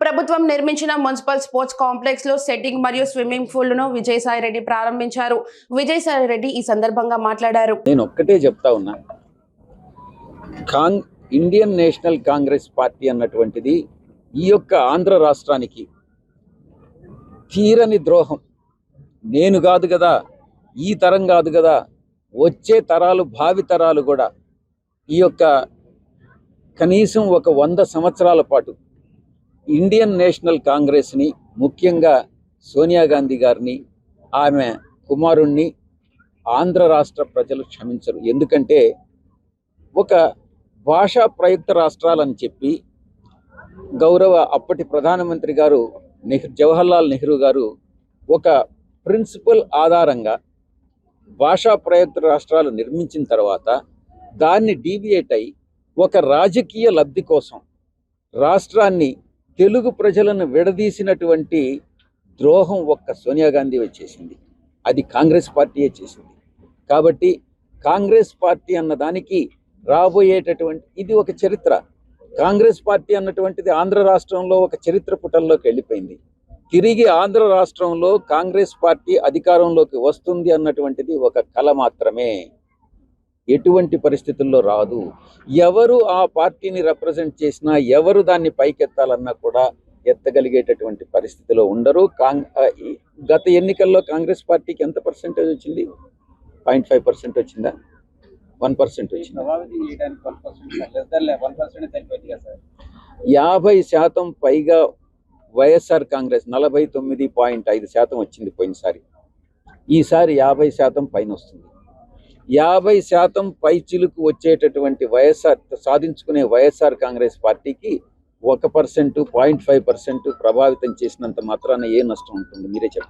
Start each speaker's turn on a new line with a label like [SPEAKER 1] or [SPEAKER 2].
[SPEAKER 1] ప్రభుత్వం నిర్మించిన municipal sports complex లో సెట్టింగ్ మరియు స్విమ్మింగ్ పూల్ ను విజయసాయిరెడ్డి ప్రారంభించారు. విజయసాయిరెడ్డి ఈ సందర్భంగా మాట్లాడారు.
[SPEAKER 2] నేను ఒక్కటే చెప్తా ఉన్నా, ఇండియన్ నేషనల్ కాంగ్రెస్ పార్టీ అన్నటువంటిది ఈ యొక్క ఆంధ్ర రాష్ట్రానికి తీరని ద్రోహం. నేను కాదు కదా, ఈ తరం కాదు కదా, వచ్చే తరాలు, భావి తరాలు కూడా ఈ యొక్క కనీసం ఒక 100 సంవత్సరాల పాటు ఇండియన్ నేషనల్ కాంగ్రెస్ని, ముఖ్యంగా సోనియా గాంధీ గారిని, ఆమె కుమారుణ్ణి ఆంధ్ర రాష్ట్ర ప్రజలు క్షమించరు. ఎందుకంటే ఒక భాషా ప్రయుక్త రాష్ట్రాలని చెప్పి గౌరవ అప్పటి ప్రధానమంత్రి గారు జవహర్లాల్ నెహ్రూ గారు ఒక ప్రిన్సిపల్ ఆధారంగా భాషా ప్రయుక్త రాష్ట్రాలు నిర్మించిన తర్వాత దాన్ని డీవియేట్ అయి ఒక రాజకీయ లబ్ధి కోసం రాష్ట్రాన్ని, తెలుగు ప్రజలను విడదీసినటువంటి ద్రోహం ఒక్క సోనియా గాంధీ చేసింది. అది కాంగ్రెస్ పార్టీయే చేసింది. కాబట్టి కాంగ్రెస్ పార్టీ అన్న దానికి రాబోయేటటువంటి ఇది ఒక చరిత్ర. కాంగ్రెస్ పార్టీ అన్నటువంటిది ఆంధ్ర రాష్ట్రంలో ఒక చరిత్ర పుటల్లోకి వెళ్ళిపోయింది. తిరిగి ఆంధ్ర రాష్ట్రంలో కాంగ్రెస్ పార్టీ అధికారంలోకి వస్తుంది అన్నటువంటిది ఒక కల మాత్రమే. ఎటువంటి పరిస్థితుల్లో రాదు. ఎవరు ఆ పార్టీని రిప్రజెంట్ చేసినా, ఎవరు దాన్ని పైకెత్తాలన్నా కూడా ఎత్తగలిగేటటువంటి పరిస్థితిలో ఉండరు. గత ఎన్నికల్లో కాంగ్రెస్ పార్టీకి ఎంత పర్సెంటేజ్ వచ్చింది? 0.5% వచ్చిందా? 1% వచ్చింది. 50% పైగా వైఎస్ఆర్ కాంగ్రెస్ 49.5% వచ్చింది పోయినసారి. ఈసారి 50% పైన వస్తుంది. 50% పై చిలుకు వచ్చేటటువంటి వైఎస్ఆర్ సాధించుకునే వైఎస్ఆర్ కాంగ్రెస్ పార్టీకి 1%, 0.5% ప్రభావితం చేసినంత మాత్రాన ఏ నష్టం ఉంటుంది? మీరే చెప్పండి.